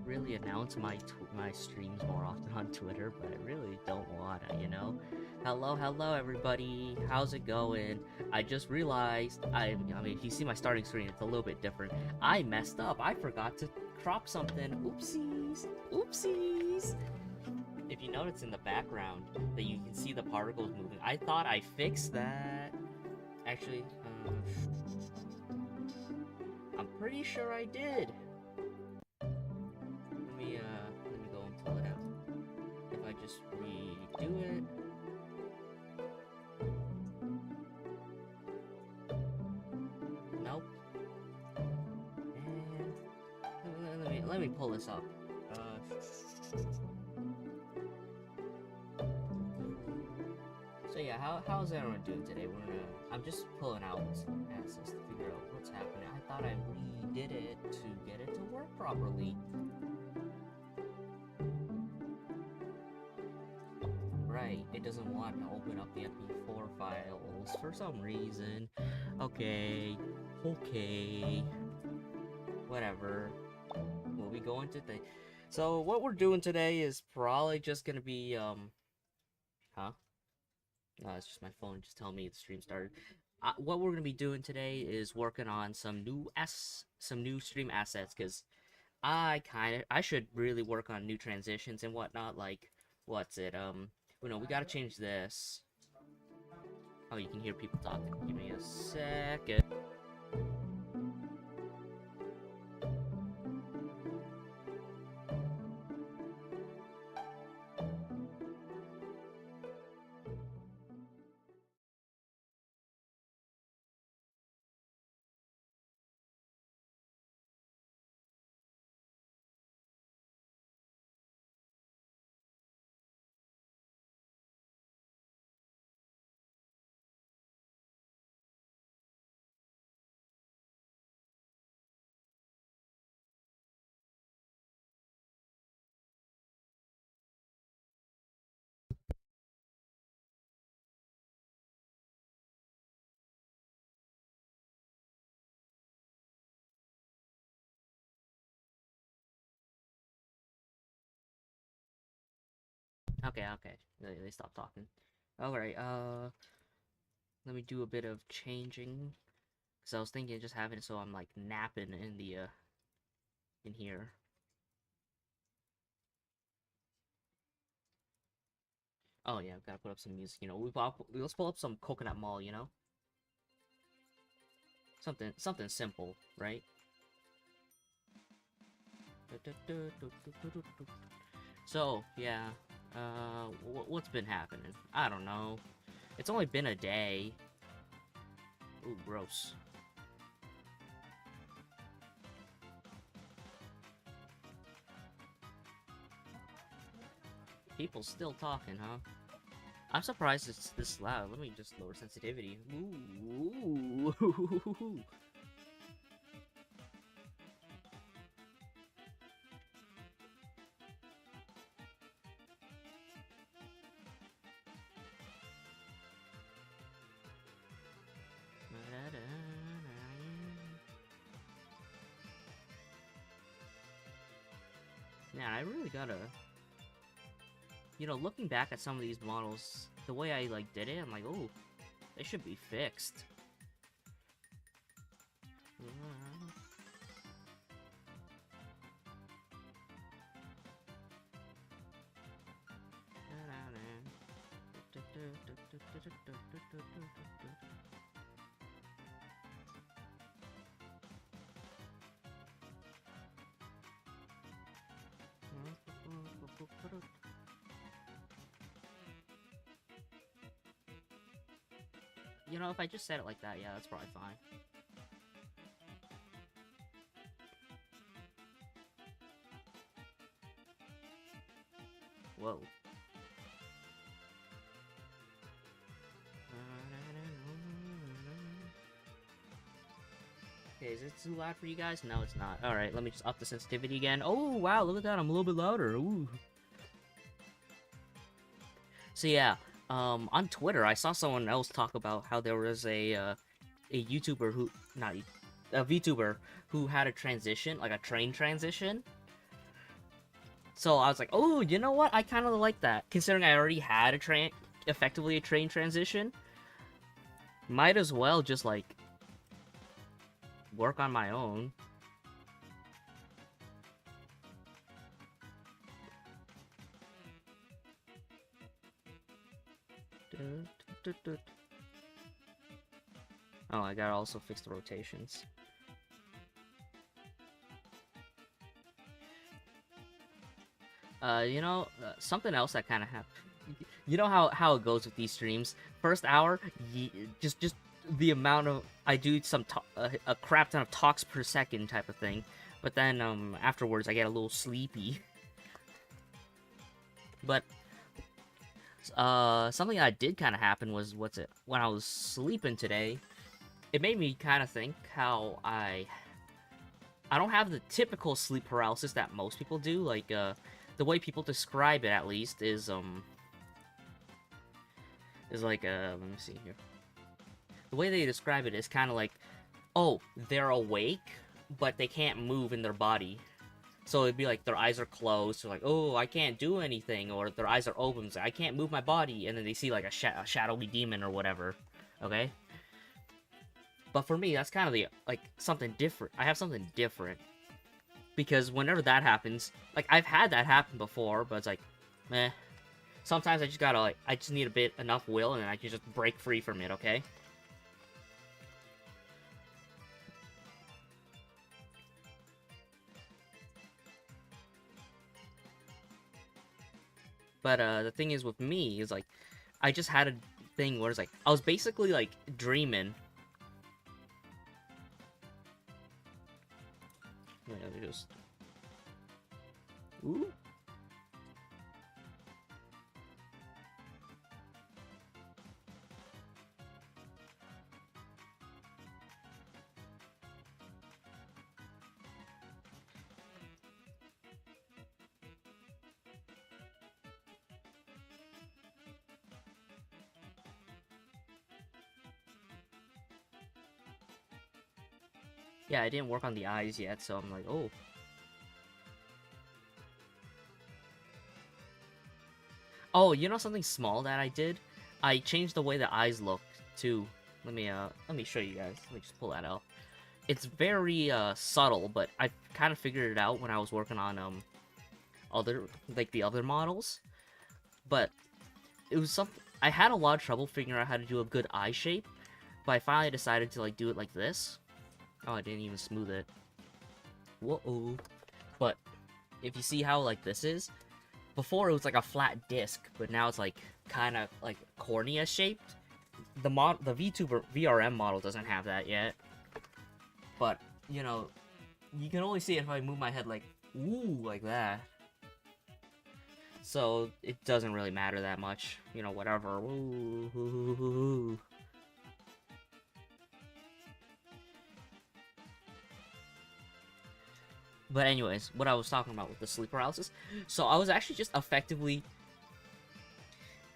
really announce my streams more often on Twitter, but I really don't wanna, you know? Hello, everybody. How's it going? I just realized I mean, if you see my starting screen, it's a little bit different. I messed up. I forgot to crop something. Oopsies. Oopsies. If you notice in the background that you can see the particles moving, I thought I fixed that. Actually, I'm pretty sure I did. Let me go and pull it out. If I just redo it. Nope. And let me pull this up. So yeah, how's everyone doing today? I'm just pulling out some assets to figure out what's happening. I thought I redid it to get it to work properly. Right, it doesn't want to open up the MP4 files for some reason. Okay, whatever. We'll be going to the... So what we're doing today is probably just gonna be, huh? No, it's just my phone just telling me the stream started. What we're gonna be doing today is working on some new stream assets, because I should really work on new transitions and whatnot. Like, what's it? We gotta change this. Oh, you can hear people talking. Give me a second. Okay. They stopped talking. Alright, let me do a bit of changing. Because I was thinking of just having it so I'm, like, napping in the, in here. Oh, yeah, I've gotta put up some music, let's pull up some Coconut Mall, Something simple, right? So, yeah, what's been happening? I don't know. It's only been a day. Ooh, gross. People still talking, huh? I'm surprised it's this loud. Let me just lower sensitivity. Ooh. Man, I really gotta... looking back at some of these models, the way I, did it, I'm like, oh, they should be fixed. If I just said it like that, yeah, that's probably fine. Whoa. Okay, is it too loud for you guys? No, it's not. Alright, let me just up the sensitivity again. Oh, wow, look at that, I'm a little bit louder. Ooh. So yeah, on Twitter, I saw someone else talk about how there was a YouTuber who, not a VTuber, who had a transition, like a train transition. So I was like, oh, you know what? I kind of like that. Considering I already had effectively a train transition, might as well just like work on my own. Oh, I gotta also fix the rotations. Something else that kind of happened. You know how it goes with these streams. First hour, just the amount of I do a crap ton of talks per second type of thing, but then afterwards I get a little sleepy. But something that did kind of happen was when I was sleeping today. It made me kind of think how I don't have the typical sleep paralysis that most people do. Like the way people describe it, at least, is like let me see here. The way they describe it is kind of like, oh, they're awake, but they can't move in their body. So it'd be like their eyes are closed, so like, oh, I can't do anything, or their eyes are open, so I can't move my body, and then they see like a shadowy demon or whatever. Okay. But for me, that's kind of like something different. I have something different. Because whenever that happens, like, I've had that happen before, but it's like, meh. Sometimes I just gotta, like, I just need enough will, and then I can just break free from it, okay? But, the thing is with me, is, like, I just had a thing where it's like, I was basically, like, dreaming. Let me just... Ooh. Yeah, I didn't work on the eyes yet, so I'm like, oh. Oh, you know something small that I did? I changed the way the eyes look, too. Let me show you guys. Let me just pull that out. It's very, subtle, but I kind of figured it out when I was working on, the other models. But it was something... I had a lot of trouble figuring out how to do a good eye shape, but I finally decided to, like, do it like this. Oh, I didn't even smooth it. Whoa. But if you see how, like, this is, before it was like a flat disc, but now it's like kind of like cornea shaped. The VTuber VRM model doesn't have that yet. But, you know, you can only see it if I move my head like, ooh, like that. So it doesn't really matter that much. You know, whatever. Ooh. But anyways, what I was talking about with the sleep paralysis. So I was actually just effectively,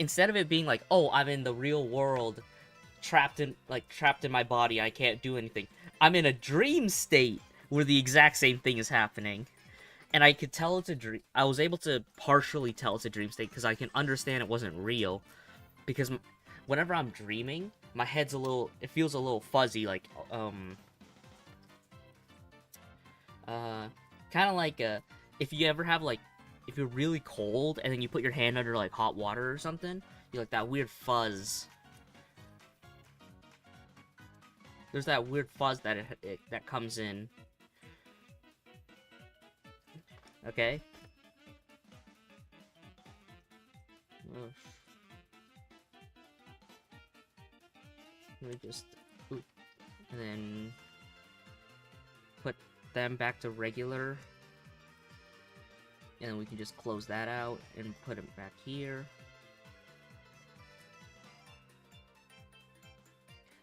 instead of it being like, oh, I'm in the real world, trapped in my body, I can't do anything. I'm in a dream state where the exact same thing is happening. And I could tell it's a dream. I was able to partially tell it's a dream state because I can understand it wasn't real. Because whenever I'm dreaming, my head's it feels a little fuzzy, like, kind of like, if you ever have, like, if you're really cold and then you put your hand under, like, hot water or something, you like that weird fuzz. There's that weird fuzz that that comes in. Okay? Ugh. Let me just... Ooh. And then... put them back to regular. And then we can just close that out and put them back here.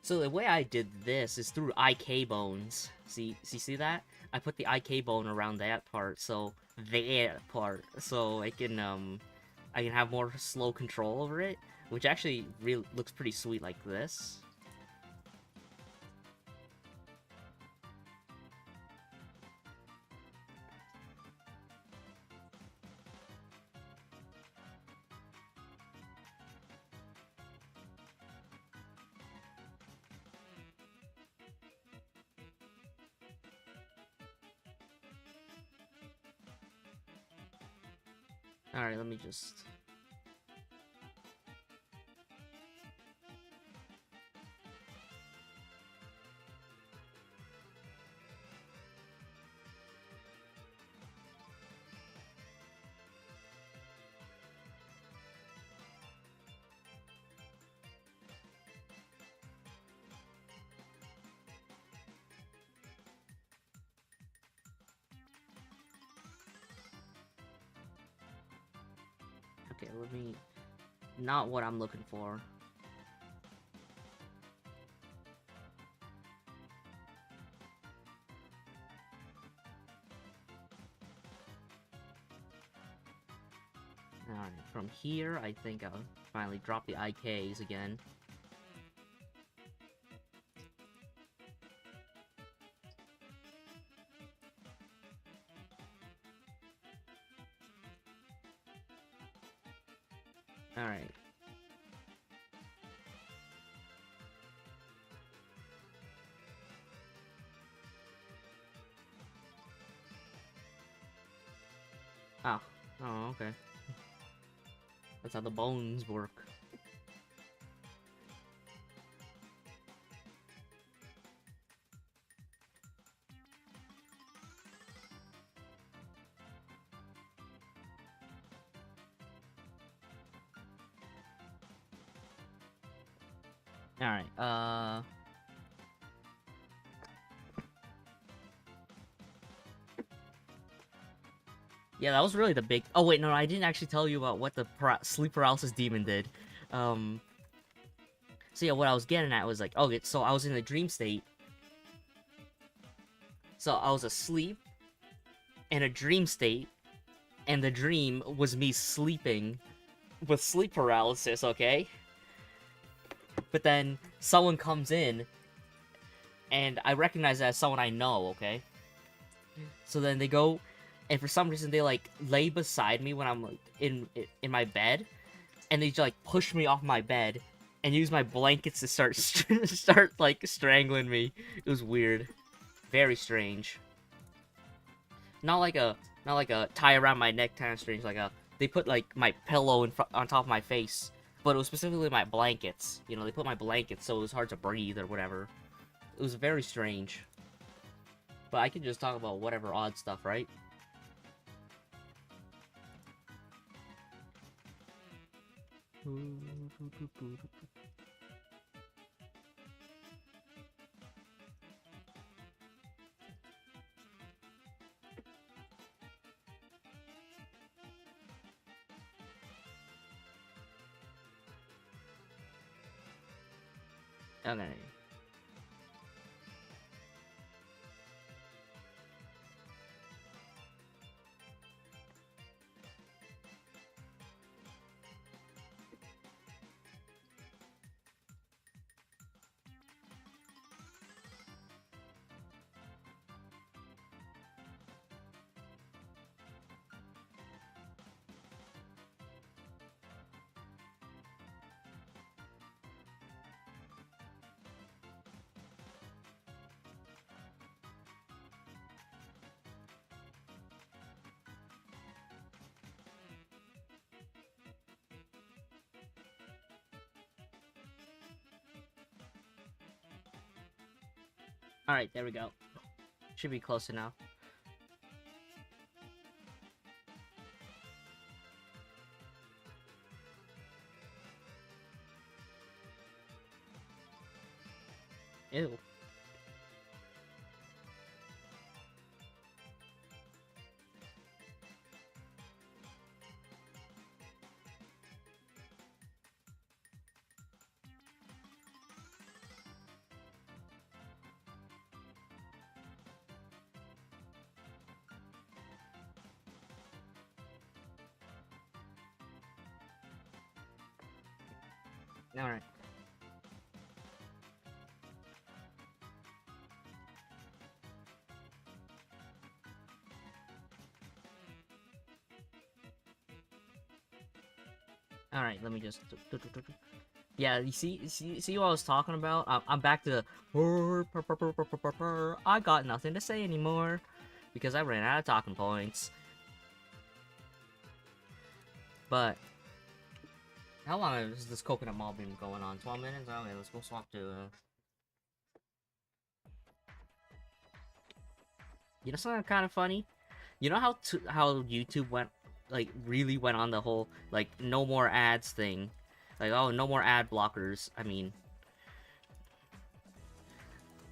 So the way I did this is through IK bones. See that? I put the IK bone around that part, so I can have more slow control over it, which actually really looks pretty sweet like this. Alright, let me just... Okay, let me... Not what I'm looking for. Alright, from here, I think I'll finally drop the IKs again. Alright. Ah. Oh, okay. That's how the bones work. Alright, yeah, that was really the big... Oh, wait, no, I didn't actually tell you about what the sleep paralysis demon did. So yeah, what I was getting at was like, okay, so I was in a dream state. So I was asleep in a dream state, and the dream was me sleeping with sleep paralysis, okay? But then someone comes in, and I recognize that as someone I know, okay? So then they go, and for some reason they like lay beside me when I'm like in my bed, and they just like push me off my bed and use my blankets to start like strangling me. It was weird, very strange. Not like a tie around my neck kind of strange. Like they put like my pillow on top of my face, but it was specifically my blankets. You know, they put my blankets so it was hard to breathe or whatever. It was very strange. But I can just talk about whatever odd stuff, right? Okay. Alright, there we go. Should be close enough. Ew. Alright. Alright, let me just... Yeah, you see what I was talking about? I'm back to I got nothing to say anymore because I ran out of talking points. But how long has this coconut mall been going on? 12 minutes? Okay, let's go swap to. You know something kind of funny? You know how YouTube went, like, really went on the whole, like, no more ads thing. Like, oh, no more ad blockers. I mean,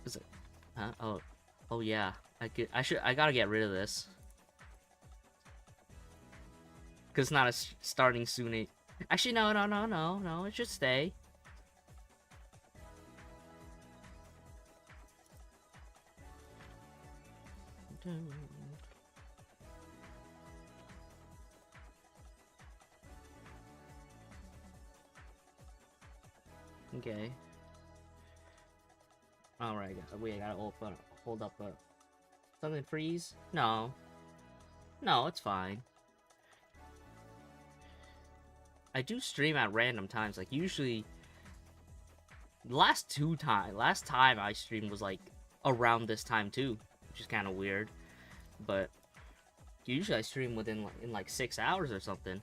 is it? Huh? Oh yeah. I gotta get rid of this. Cause it's not starting soon. Actually, no. It should stay. Okay. Alright, wait, I gotta hold up a... Something freeze? No. No, it's fine. I do stream at random times, like, usually... Last time I streamed was, like, around this time, too. Which is kind of weird. But... Usually I stream within, like 6 hours or something.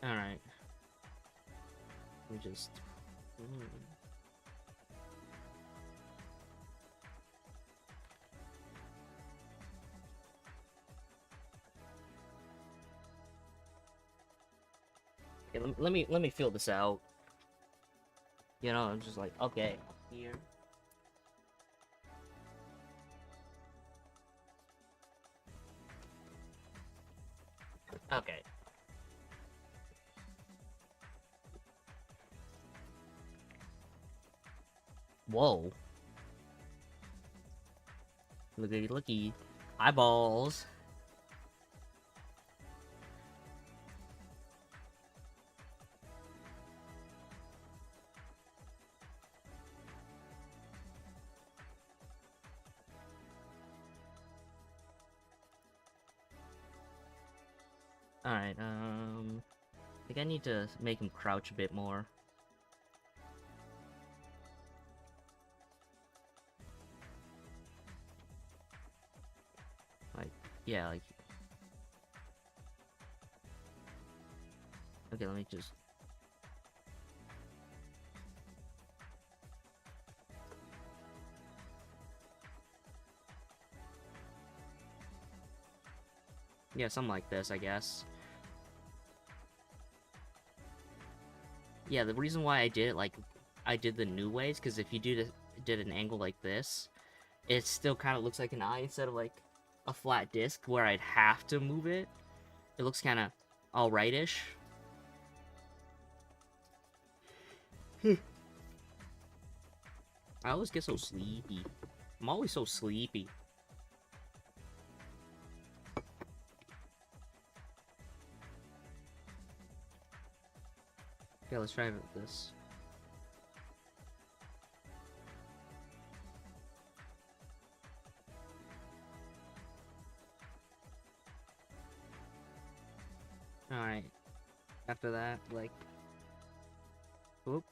Alright. Let me just... Okay, let me feel this out. You know, I'm just like, okay, here. Okay. Whoa. Looky. Eyeballs. Alright, I think I need to make him crouch a bit more. Like, yeah, like... Okay, let me just... Yeah, something like this, I guess. Yeah, the reason why I did it, like, I did the new ways, because if you did an angle like this, it still kind of looks like an eye instead of, like, a flat disc where I'd have to move it. It looks kind of alright-ish. I always get so sleepy. I'm always so sleepy. Okay, let's try this. Alright. After that, like... Whoop.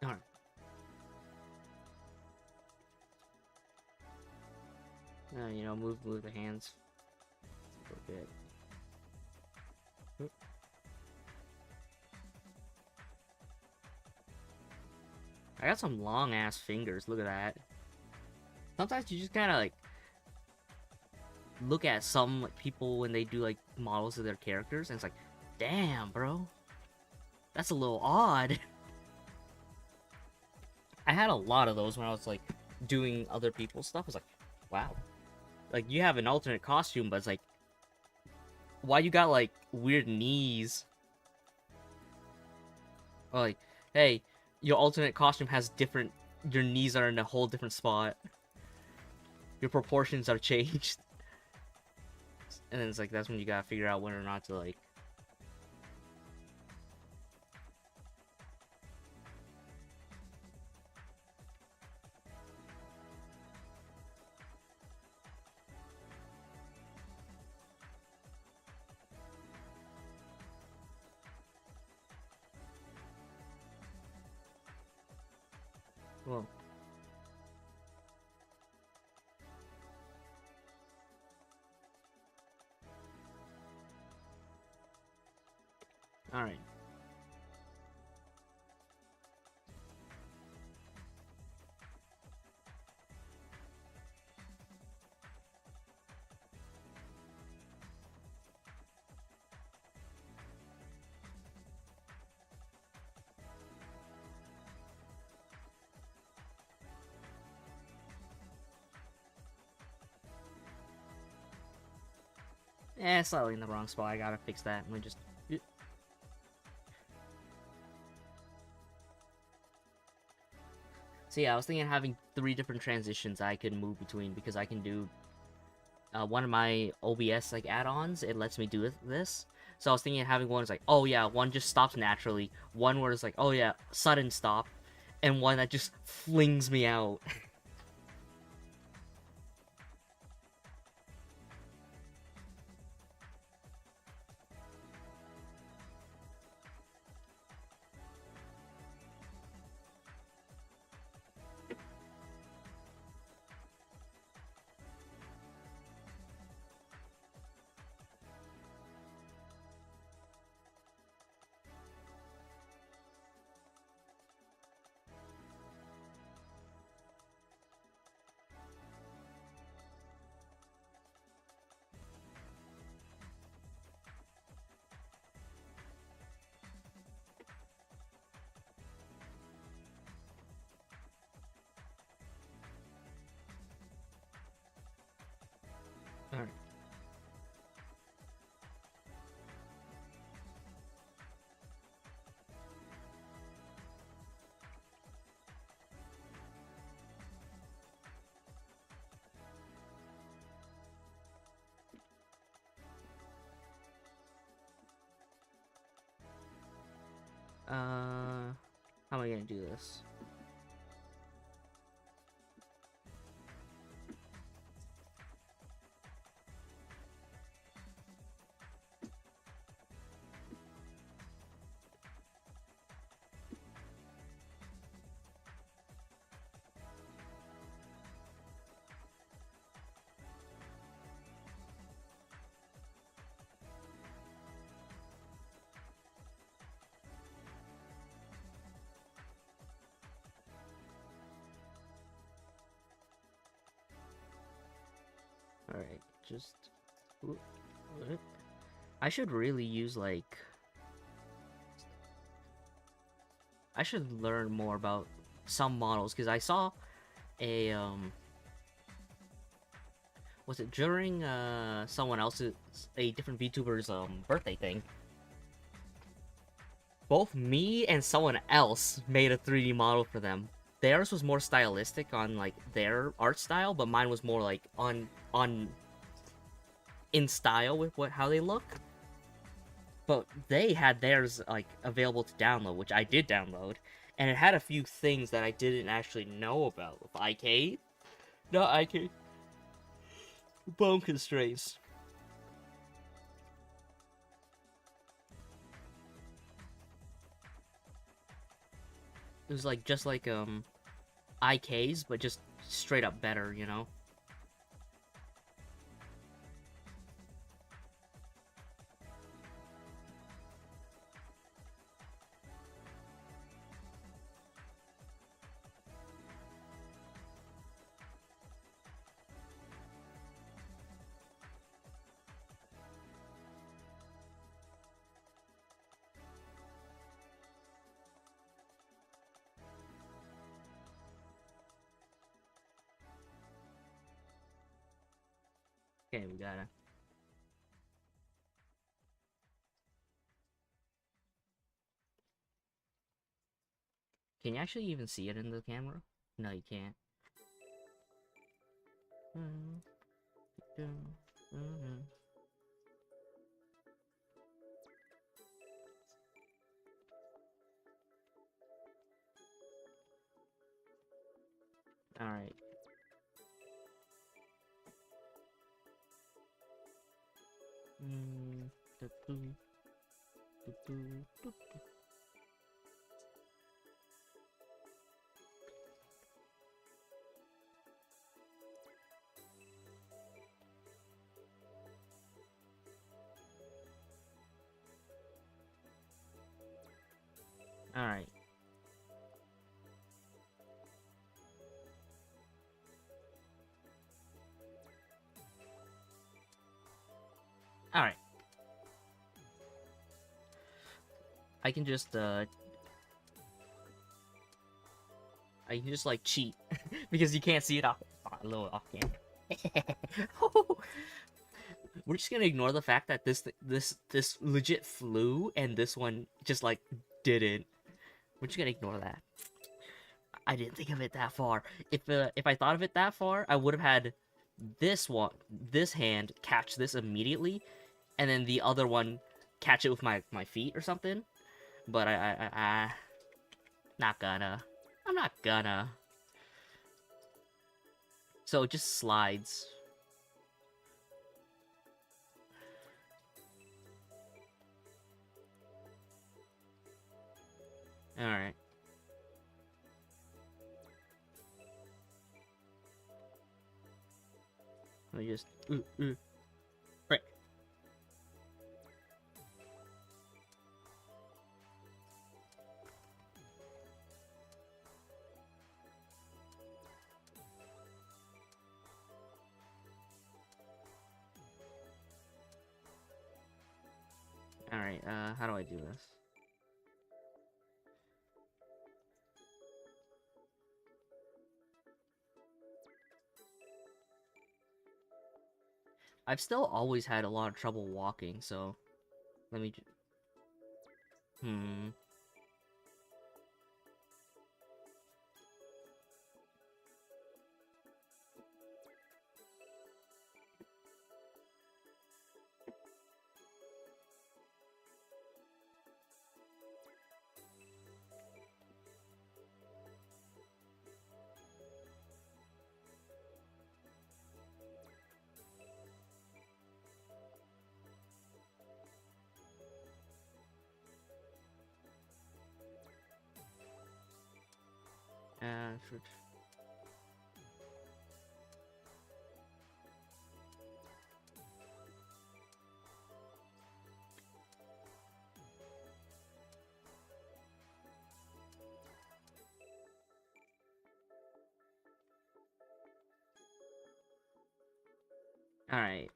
Alright. You know, move the hands a little bit. Oop. I got some long ass fingers. Look at that. Sometimes you just kind of like look at some like, people when they do like models of their characters, and it's like, damn, bro, that's a little odd. I had a lot of those when I was like doing other people's stuff. I was like, wow, like you have an alternate costume, but it's like, why you got like weird knees? Or, like, hey, your alternate costume has different. Your knees are in a whole different spot. Your proportions are changed. And then it's like that's when you gotta figure out whether or not to like. Well. All right. Slightly in the wrong spot. I gotta fix that. Let me just. So yeah, I was thinking of having 3 different transitions I could move between because I can do one of my OBS like add-ons. It lets me do this. So I was thinking of having one that's like, oh yeah, one just stops naturally. One where it's like, oh yeah, sudden stop, and one that just flings me out. Alright. How am I gonna do this? Alright, just... What? I should really use, like... I should learn more about some models, because I saw a, was it during, someone else's, a different VTuber's, birthday thing? Both me and someone else made a 3D model for them. Theirs was more stylistic on, like, their art style, but mine was more, like, in style with how they look. But they had theirs, like, available to download, which I did download, and it had a few things that I didn't actually know about. With IK? Not IK. Bone constraints. It was like, just like, IKs, but just straight up better, you know? Okay, we gotta... Can you actually even see it in the camera? No, you can't. Alright. Alright. Alright. I can just like cheat because you can't see it off a little off camera. We're just gonna ignore the fact that this legit flew and this one just like didn't. We're just gonna ignore that. I didn't think of it that far. If I thought of it that far, I would have had this hand catch this immediately, and then the other one catch it with my feet or something. But I not gonna. I'm not gonna. So it just slides. Alright. Let me just... Right. Alright, how do I do this? I've still always had a lot of trouble walking, so... Let me... Should... Alright,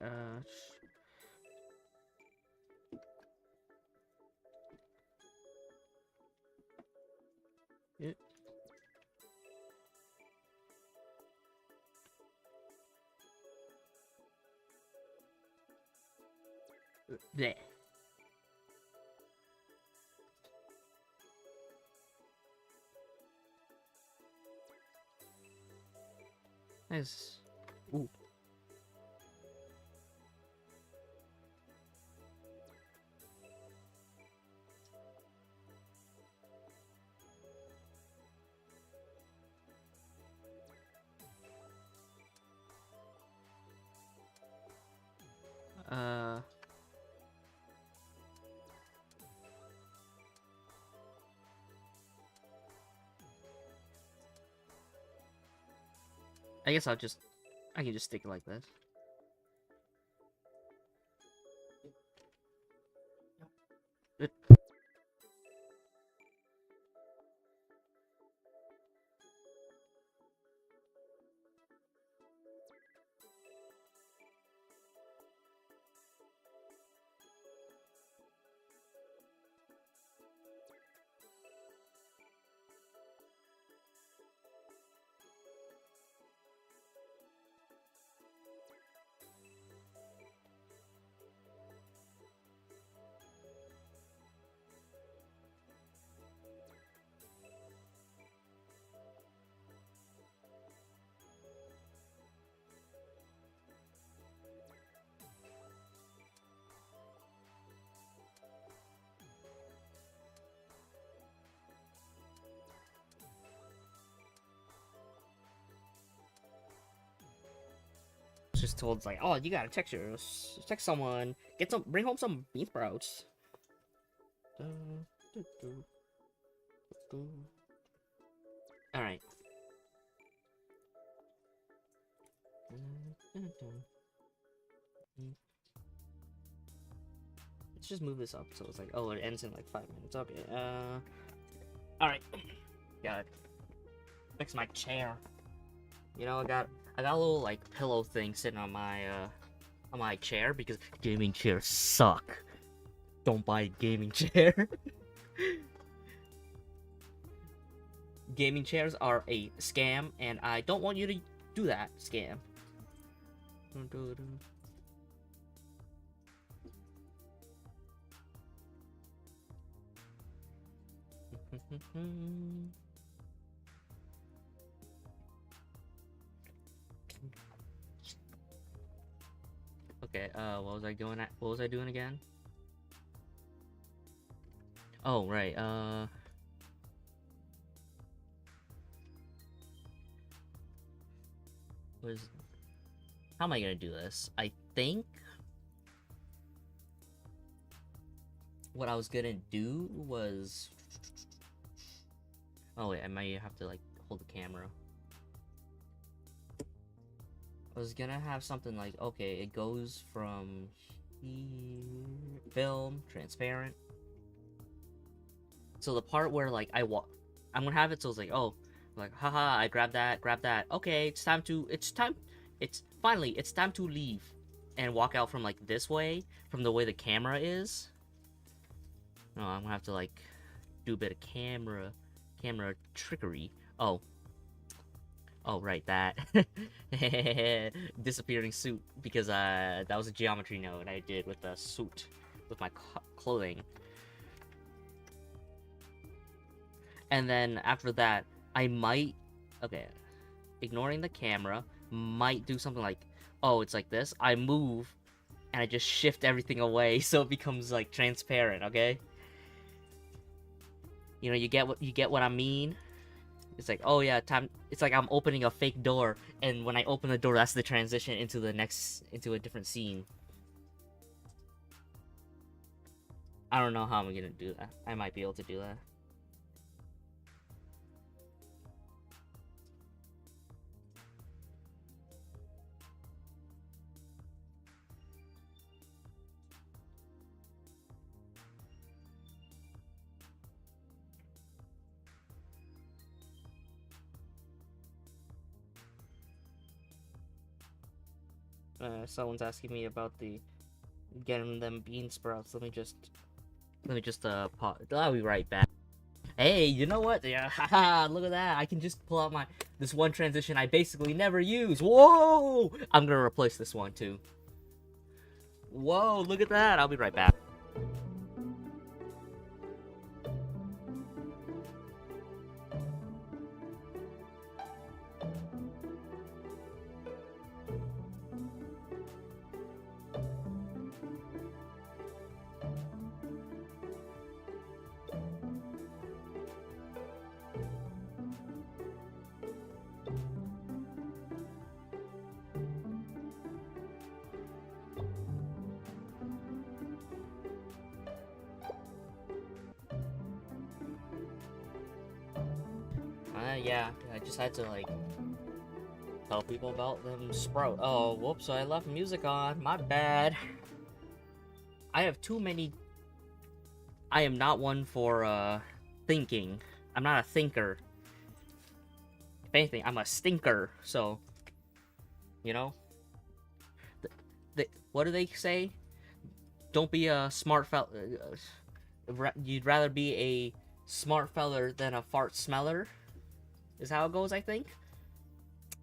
yeah. There. Nice. Ooh. I guess I can just stick it like this. just told, it's like, oh, you gotta text someone, bring home some bean sprouts. All right. Let's just move this up so it's like, oh, it ends in like 5 minutes. Okay. All right. Got it. Fix my chair. You know, I got a little like pillow thing sitting on my chair because gaming chairs suck. Don't buy a gaming chair. Gaming chairs are a scam, and I don't want you to do that scam. Okay, what was I doing at? What was I doing again? Oh, right, how am I gonna do this? I think what I was gonna do was... Oh wait, I might have to like hold the camera. I was gonna have something like, okay, it goes from here, film, transparent. So the part where like I'm gonna have it so it's like, oh, like, haha, I grab that. Okay, it's time to leave and walk out from like this way, from the way the camera is. No, I'm gonna have to like do a bit of camera trickery. Oh, right, that. Disappearing suit, because that was a geometry node I did with the suit, with my clothing. And then after that, I might, okay, ignoring the camera, might do something like, oh, it's like this. I move, and I just shift everything away so it becomes like transparent, okay? You know, you get what I mean? It's like, oh yeah, time. It's like I'm opening a fake door, and when I open the door, that's the transition into a different scene. I don't know how I'm gonna do that. I might be able to do that. Someone's asking me about getting them bean sprouts. Let me just pause. I'll be right back. Hey, you know what? Yeah, haha, look at that. I can just pull out this one transition I basically never use. Whoa! I'm gonna replace this one too. Whoa, look at that. I'll be right back. Yeah, I just had to like tell people about them sprout. Oh, whoops! I left music on. My bad. I have too many. I am not one for thinking. I'm not a thinker. If anything, I'm a stinker. So, you know. What do they say? Don't be a smart fella. You'd rather be a smart feller than a fart smeller. Is how it goes, I think.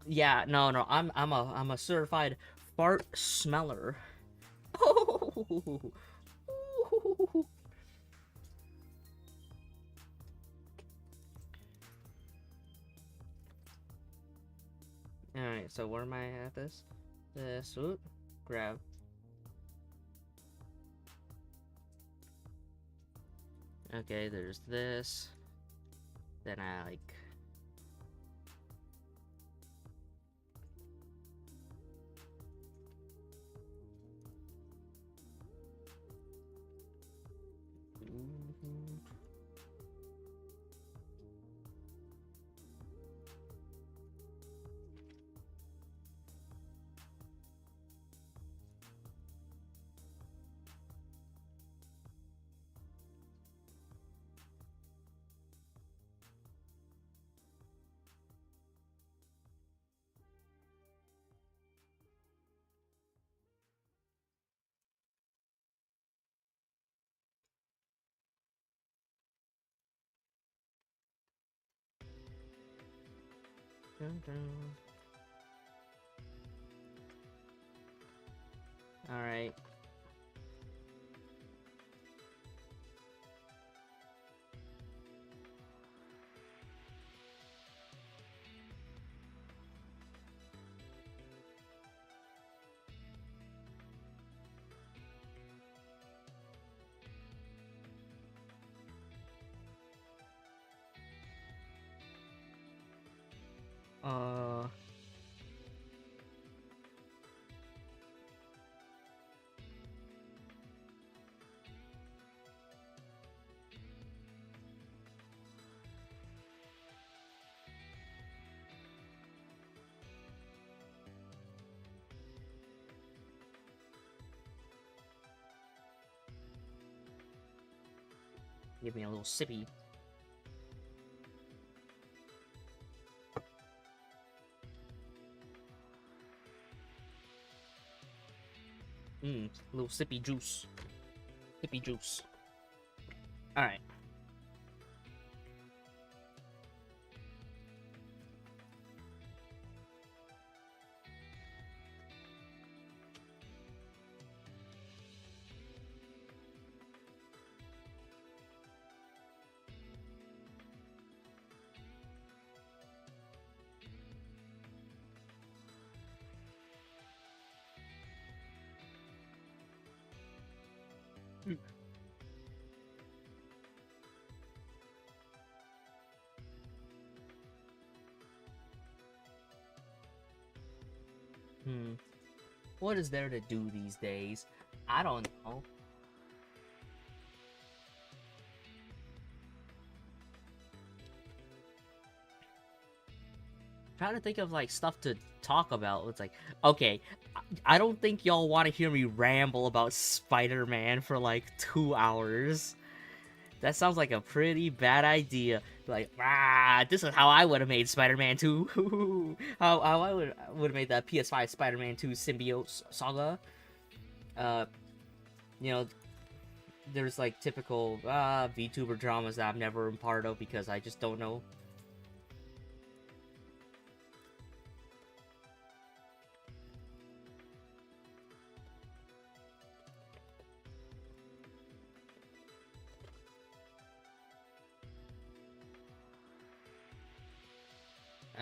Yeah, no, I'm a certified fart smeller. Oh. All right, so where am I at this? This, whoop, grab. Okay, there's this. Then I like. Alright. Uh... Give me a little sippy. Little sippy juice. Sippy juice. Alright. What is there to do these days? I don't know. Trying to think of like stuff to talk about. It's like, okay, I don't think y'all want to hear me ramble about Spider-Man for like 2 hours. That sounds like a pretty bad idea. Like, this is how I would have made Spider-Man 2. how I would have made that PS5 Spider-Man 2 symbiote saga. You know, there's like typical VTuber dramas that I've never been part of because I just don't know.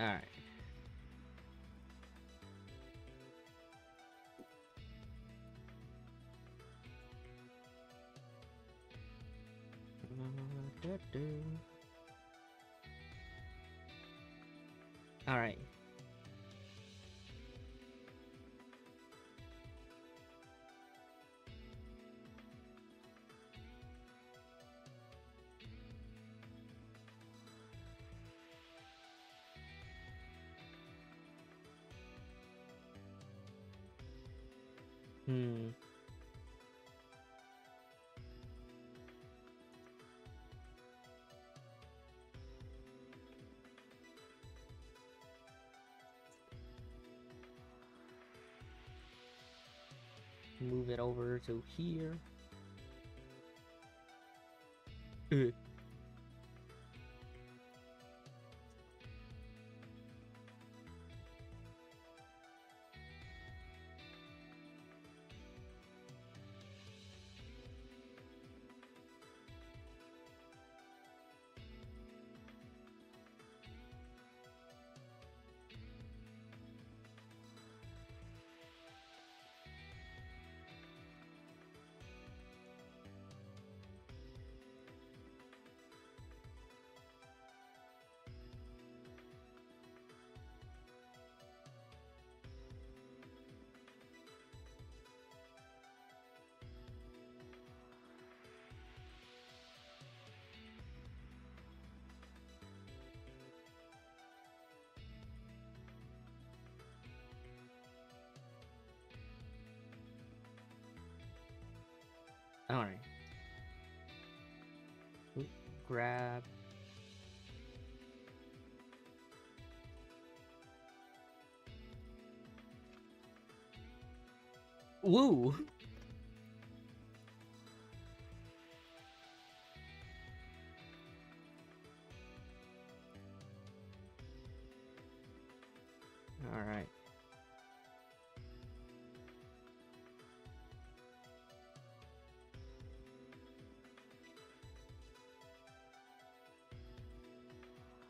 Alright. Alright. Move it over to here. Alright. Grab. Woo! Alright.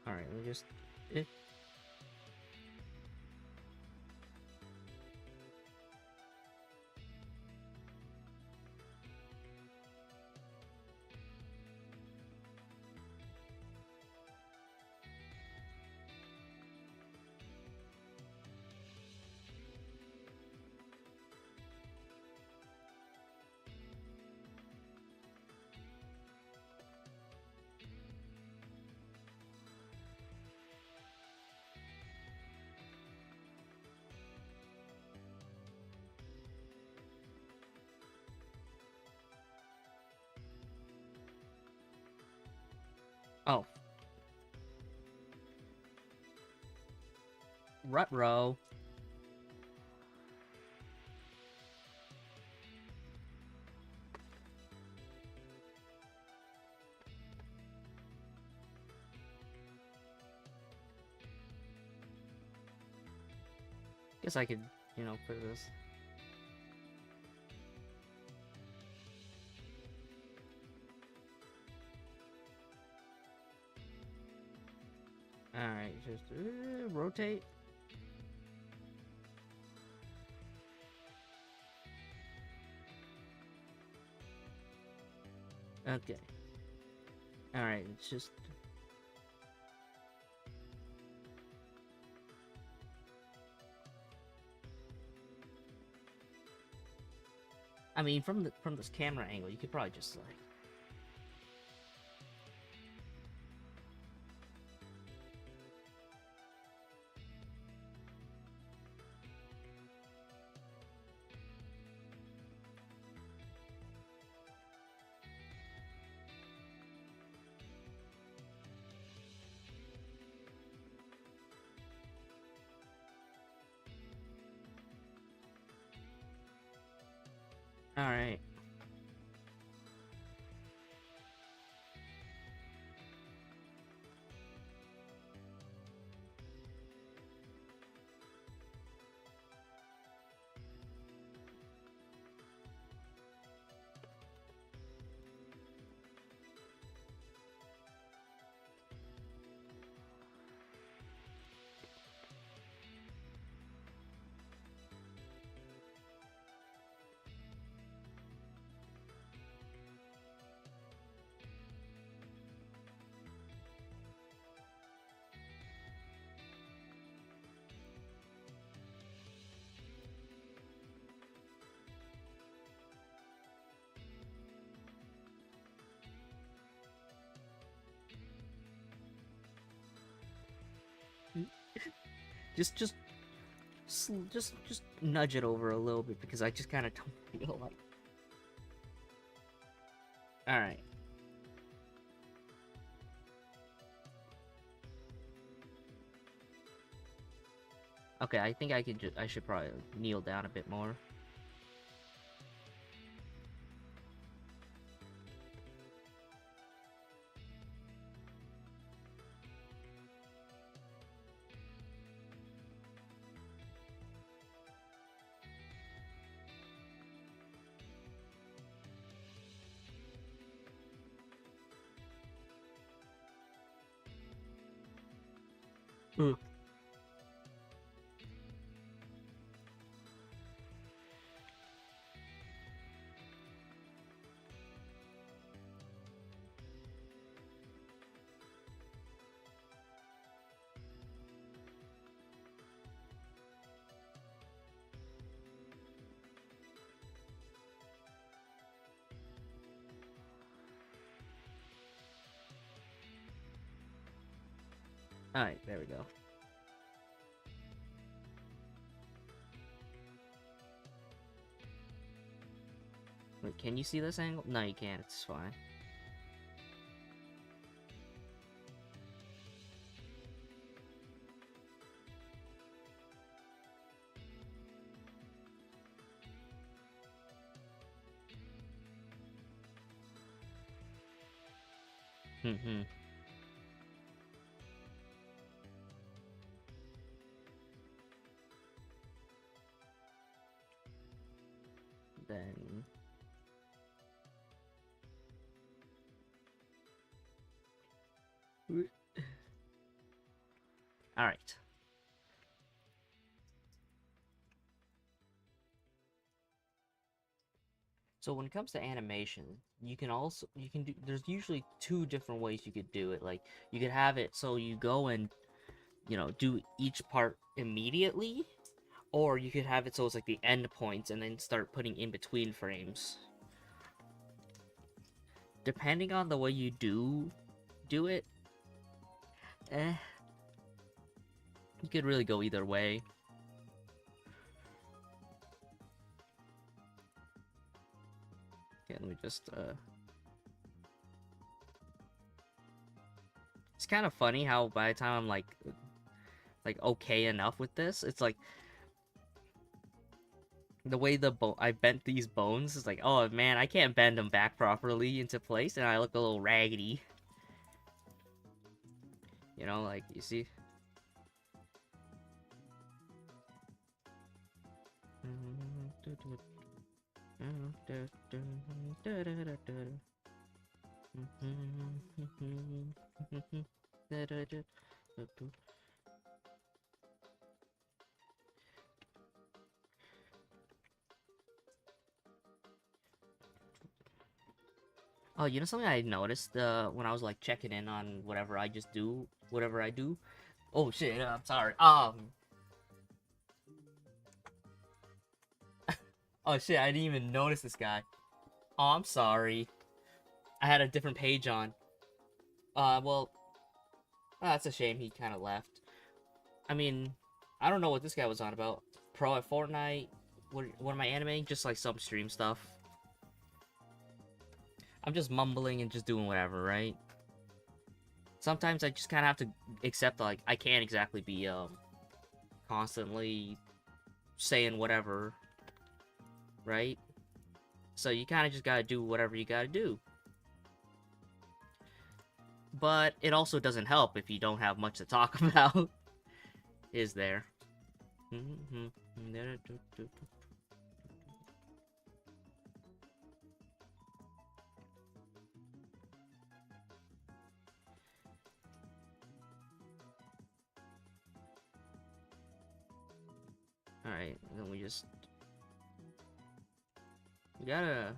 Alright, we just... Oh. Rutro. Guess I could, you know, put this. Alright, just rotate. Okay. Alright, it's just... I mean, from this camera angle, you could probably just like... Alright. Just nudge it over a little bit because I just kind of don't feel like. All right. Okay, I think I should probably kneel down a bit more. Alright, there we go. Wait, can you see this angle? No, you can't. It's fine. Mm-hmm. then all right. So when it comes to animation, you can do there's usually two different ways you could do it. Like you could have it so you go and do each part immediately, or you could have it so it's like the end points and then start putting in between frames. Depending on the way you do it, eh, you could really go either way. Okay, let me just it's kind of funny how by the time I'm like okay enough with this, it's like the way I bent these bones is like, oh man, I can't bend them back properly into place, and I look a little raggedy. Like, you see? Oh, you know something I noticed when I was like checking in on whatever I do. Oh shit, I'm sorry. Oh shit, I didn't even notice this guy. Oh, I'm sorry. I had a different page on. Well, that's a shame he kind of left. I mean, I don't know what this guy was on about. Pro at Fortnite. What am I animating? Just like some stream stuff. I'm just mumbling and just doing whatever, right? Sometimes I just kind of have to accept, like, I can't exactly be, constantly saying whatever, right? So you kind of just gotta do whatever you gotta do. But it also doesn't help if you don't have much to talk about, is there? Alright, then we gotta...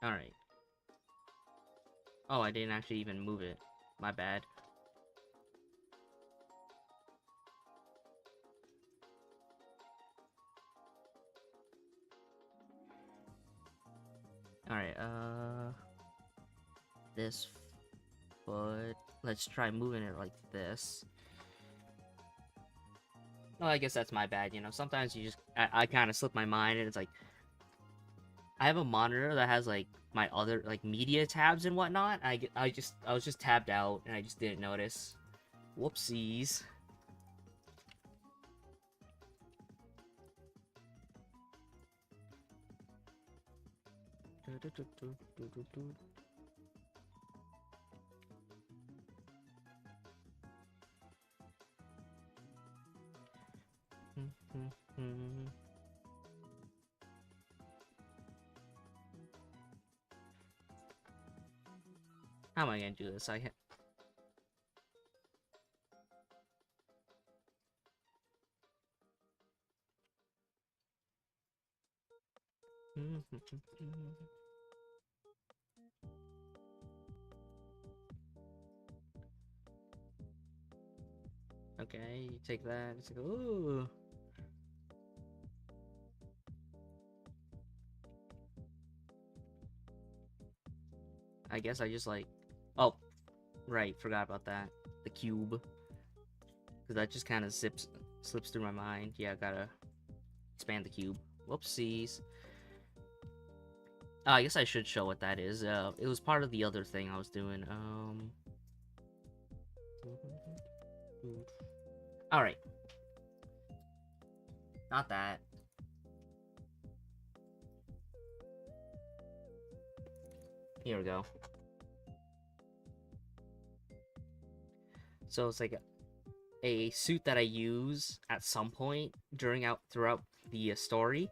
Alright. Oh, I didn't actually even move it. My bad. Alright, this foot. Let's try moving it like this. Well, I guess that's my bad, Sometimes I kind of slip my mind, and it's like, I have a monitor that has, like, my other, like, media tabs and whatnot. I was just tabbed out, and I just didn't notice. Whoopsies. How am I gonna do this? Okay, you take that. It's like, ooh. I guess I just like... Oh, right, forgot about that. The cube. Because that just kind of slips through my mind. Yeah, I gotta expand the cube. Whoopsies. I guess I should show what that is. It was part of the other thing I was doing. Alright. Not that. Here we go. So it's like a suit that I use at some point throughout the story,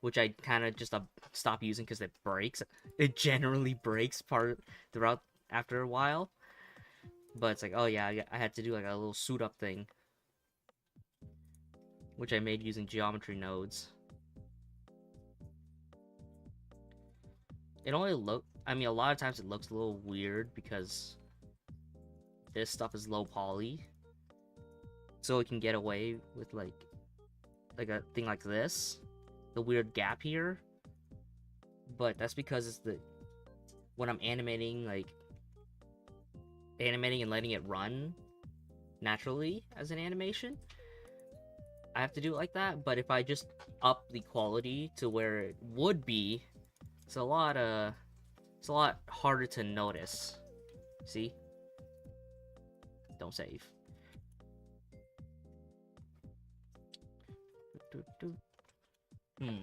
which I kind of just stop using because it breaks. It generally breaks throughout after a while. But it's like, oh yeah, I had to do like a little suit up thing, which I made using geometry nodes. It only I mean, a lot of times it looks a little weird because this stuff is low poly, so it can get away with like a thing like this, the weird gap here. But that's because it's when I'm animating and letting it run naturally as an animation, I have to do it like that. But if I just up the quality to where it would be, it's a lot harder to notice. See? Don't save.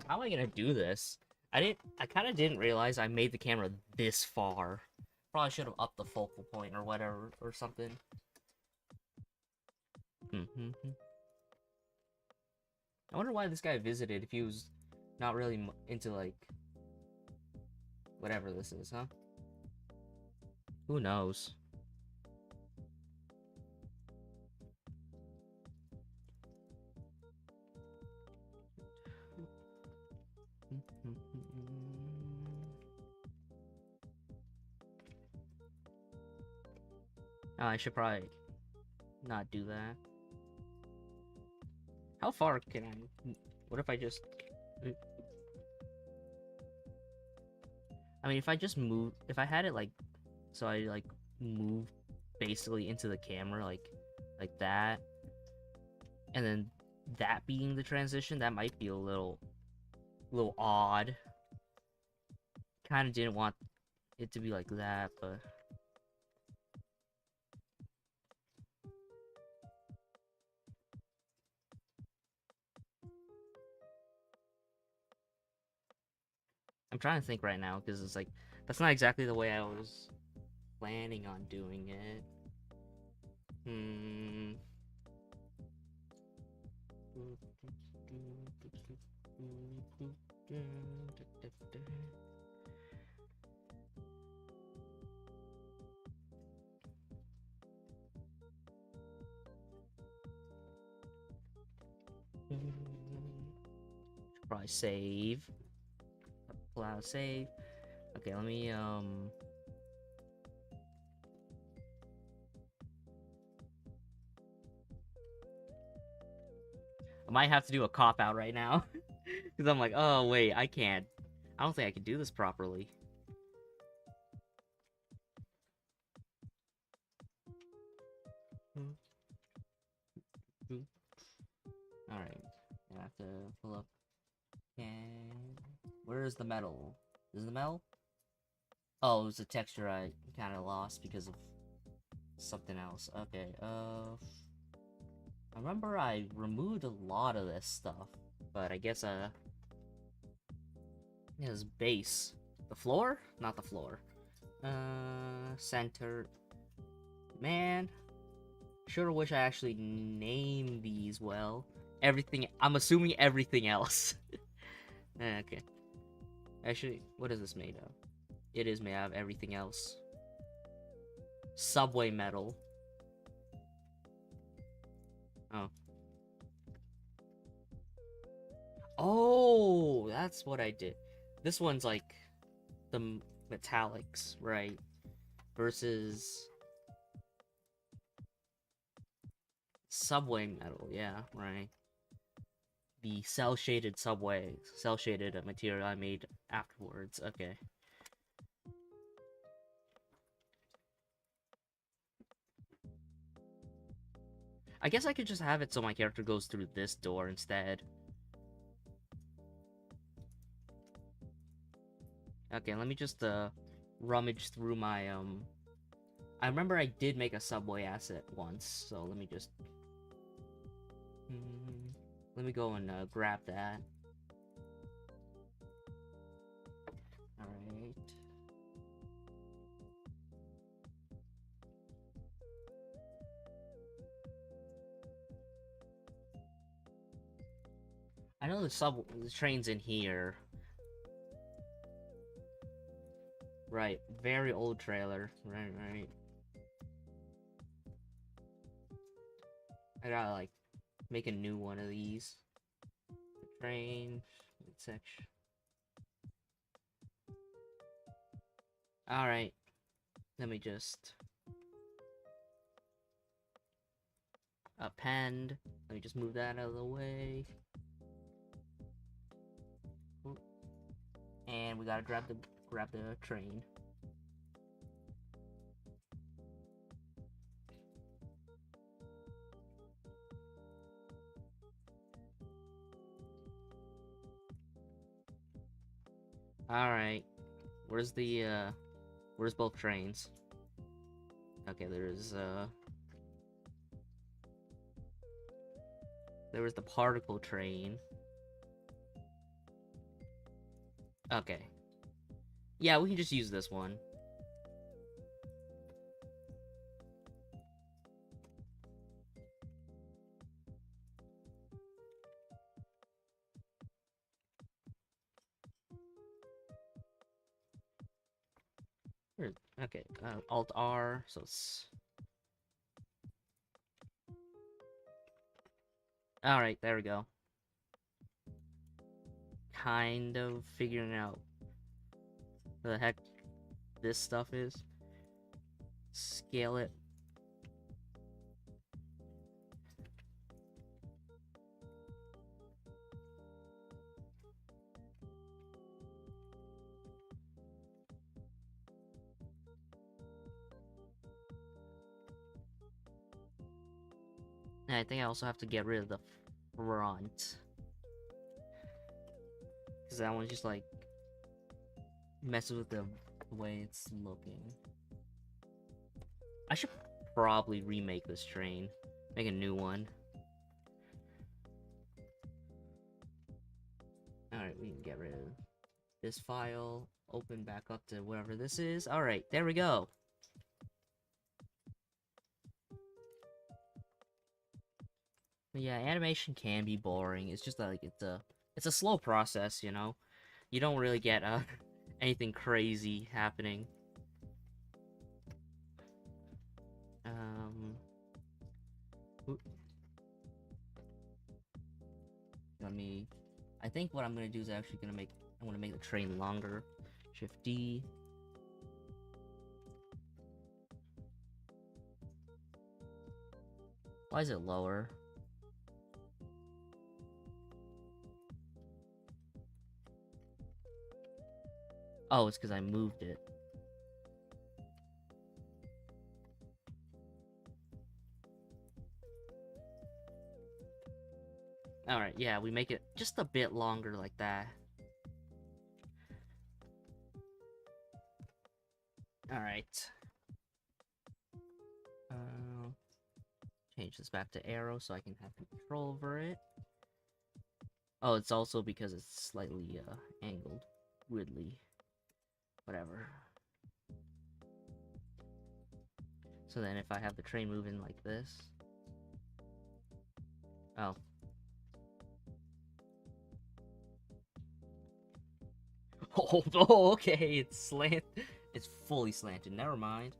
How am I gonna do this? I kind of didn't realize I made the camera this far. Probably should have upped the focal point or whatever or something. I wonder why this guy visited if he was not really into like whatever this is, huh? Who knows? Oh, I should probably not do that. How far can I... What if I just... I mean, if I just move... If I had it, like... So I, like, move basically into the camera, like that. And then that being the transition, that might be a little odd. Kind of didn't want it to be like that, but... I'm trying to think right now, because it's like, that's not exactly the way I was planning on doing it. Should probably save. Allow save. Okay, let me I might have to do a cop out right now. Because I'm like, oh wait, I can't. I don't think I can do this properly. Alright. I have to pull up. And where is the metal? Is the metal? Oh, it was a texture I kind of lost because of something else. Okay, I remember I removed a lot of this stuff, but I guess, his base. The floor? Not the floor. Center. Man. Sure wish I actually named these well. Everything, I'm assuming everything else. Okay. Actually, what is this made of? It is made out of everything else. Subway metal. Oh. Oh, that's what I did. This one's like the metallics, right? Versus subway metal, yeah, right. The cell-shaded cell-shaded material I made afterwards. Okay. I guess I could just have it so my character goes through this door instead. Okay, let me just rummage through my I remember I did make a subway asset once, so let me just... let me go and grab that. Alright. I know the train's in here. Right, very old trailer. Right. I gotta, like, make a new one of these. The train section. Alright. Let me just... append. Let me just move that out of the way. And we gotta grab the train. Alright. Where's both trains? Okay, there was the particle train. Okay. Yeah, we can just use this one. Okay, Alt R, so it's... Alright, there we go. Kind of figuring out what the heck this stuff is. Scale it. And I think I also have to get rid of the front. Because that one's just like messes with the way it's looking. I should probably remake this train. Make a new one. Alright, we can get rid of this file. Open back up to whatever this is. Alright, there we go. But yeah, animation can be boring. It's just like it's a slow process, you know. You don't really get anything crazy happening. I think what I'm gonna do is actually I'm gonna make the train longer. Shift D. Why is it lower? Oh, it's because I moved it. Alright, yeah, we make it just a bit longer like that. Alright. Change this back to arrow so I can have control over it. Oh, it's also because it's slightly angled. Weirdly. Whatever. So then if I have the train moving like this... Oh. Oh, okay, it's slant. It's fully slanted. Never mind.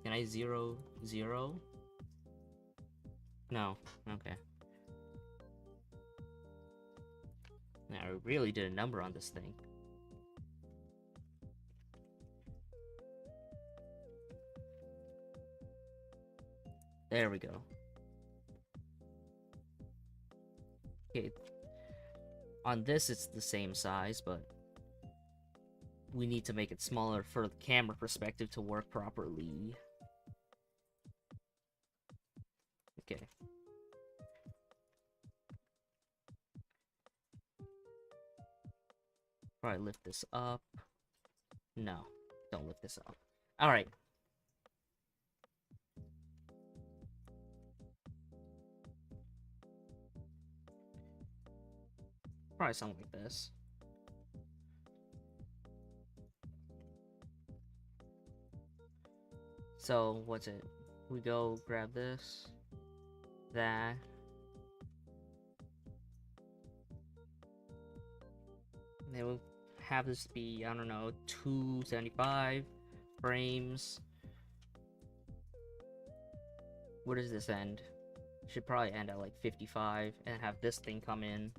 Can I 0, 0? No. Okay. Now, I really did a number on this thing. There we go. Okay. On this, it's the same size, but we need to make it smaller for the camera perspective to work properly. Okay. Probably lift this up. No, don't lift this up. Alright. Probably something like this. So, what's it? We go grab this, that. And then we'll have this be, I don't know, 275 frames. Where does this end? Should probably end at like 55 and have this thing come in.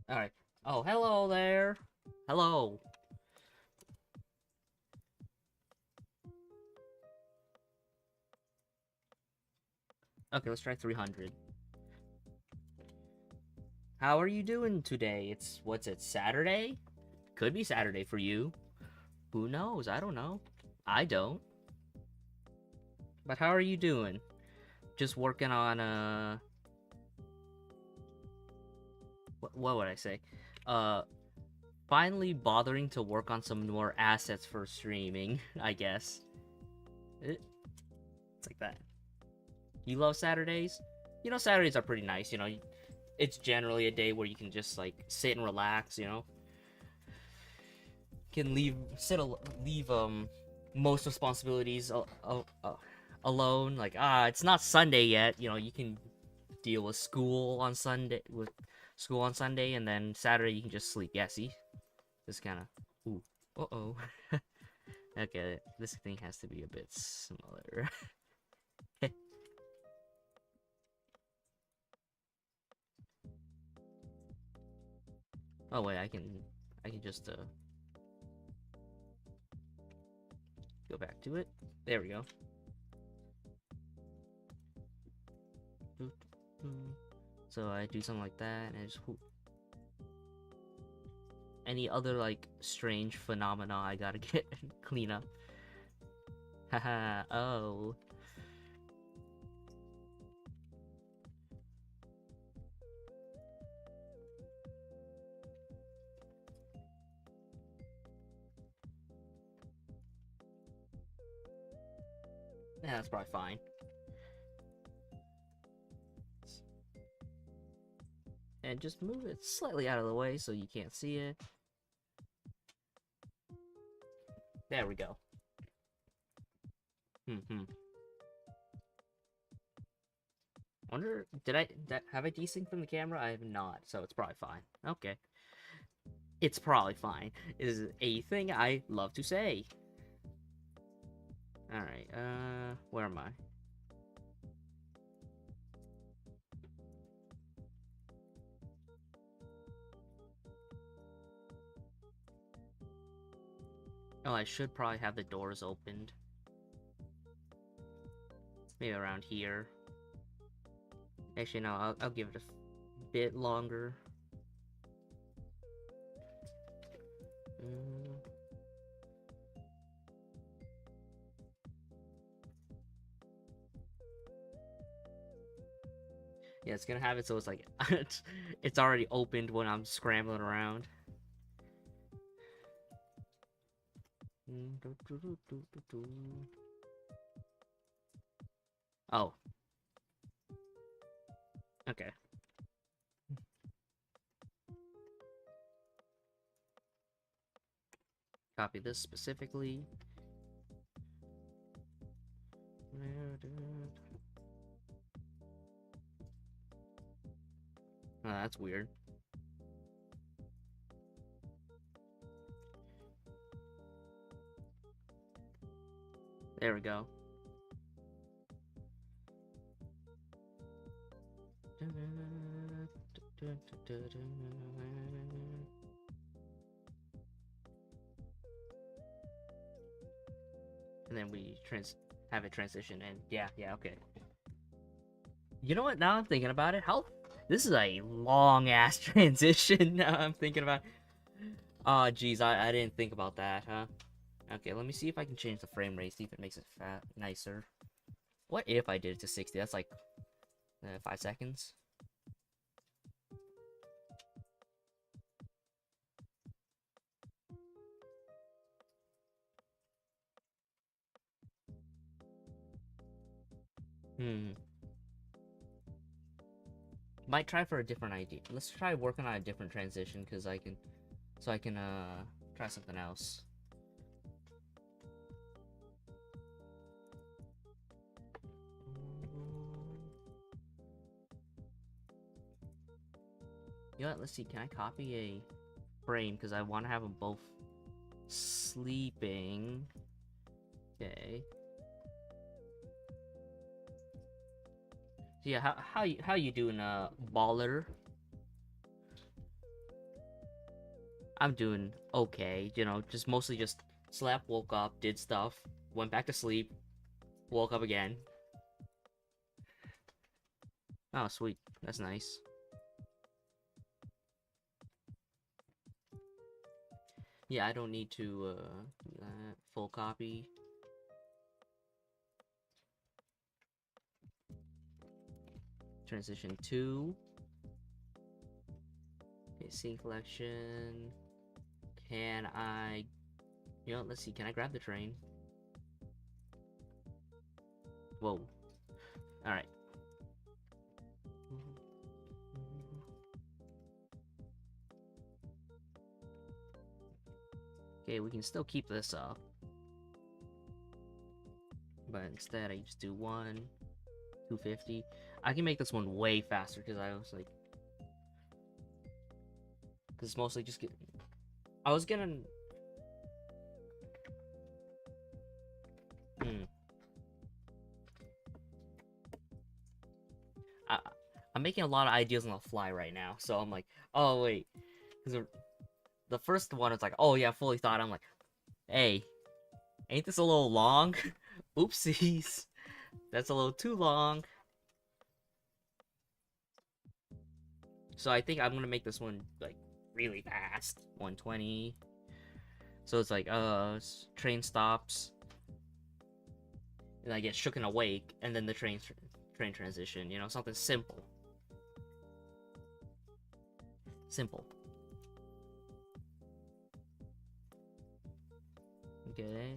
Alright. Oh, hello there. Hello. Okay, let's try 300. How are you doing today? It's, what's it, Saturday? Could be Saturday for you. Who knows? I don't know. I don't. But how are you doing? Just working on, what would I say? Finally bothering to work on some more assets for streaming, I guess. It's like that. You love Saturdays? You know, Saturdays are pretty nice, you know. It's generally a day where you can just, like, sit and relax, you know. Can leave most responsibilities alone. Like, it's not Sunday yet, you know, you can deal with school on Sunday, and then Saturday you can just sleep. Yeah, see? This kind of... Ooh. Uh-oh. Okay, this thing has to be a bit smaller. Oh wait, I can just go back to it. There we go. So I do something like that, and I just whoop. Any other like strange phenomena I gotta get clean up. Haha. Oh. Yeah, that's probably fine. And just move it slightly out of the way so you can't see it. There we go. Wonder, have I desynced from the camera? I have not, so it's probably fine. Okay. It's probably fine. It is a thing I love to say. Alright, where am I? Oh, I should probably have the doors opened. Maybe around here. Actually, no, I'll give it a bit longer. Yeah, it's gonna have it so it's like it's already opened when I'm scrambling around. Oh. Okay. Copy this specifically. Oh, that's weird. There we go. And then we have it transition, and yeah, okay. You know what? Now I'm thinking about it. This is a long ass transition. Now I'm thinking about. Oh, geez, I didn't think about that, huh? Okay, let me see if I can change the frame rate. See if it makes it nicer. What if I did it to 60? That's like 5 seconds. Hmm. Might try for a different idea. Let's try working on a different transition, because I can, so I can try something else. You know what? Let's see. Can I copy a frame? Because I want to have them both sleeping. Okay. So yeah, how you doing, baller? I'm doing okay. You know, just mostly just slept, woke up, did stuff, went back to sleep, woke up again. Oh, sweet. That's nice. Yeah, I don't need to do that. Full copy. Transition 2. Okay, scene collection. Can I... You know, let's see. Can I grab the train? Whoa. Alright. Okay, we can still keep this up. But instead, I just do 250. I can make this one way faster because I was like... Because it's mostly just get... I was gonna... I, I'm making a lot of ideas on the fly right now, so I'm like, oh wait, because the first one is like, oh yeah, fully thought. I'm like, hey, ain't this a little long? Oopsies, that's a little too long. So I think I'm gonna make this one like really fast, 120. So it's like, train stops, and I get shook and awake, and then the train transition. You know, something simple. Simple. Okay.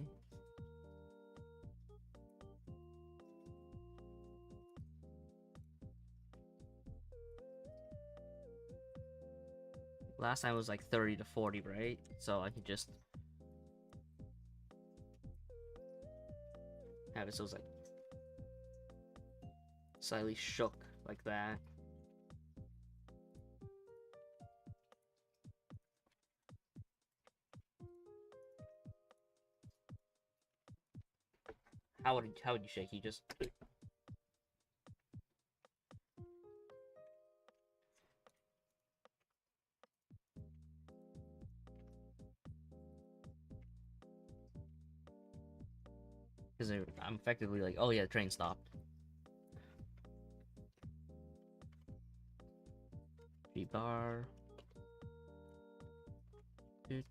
Last time was like 30 to 40, right? So I can just have it so it's like slightly shook like that. How would you shake? You just because I'm effectively like, oh yeah, the train stopped. B bar. Dude.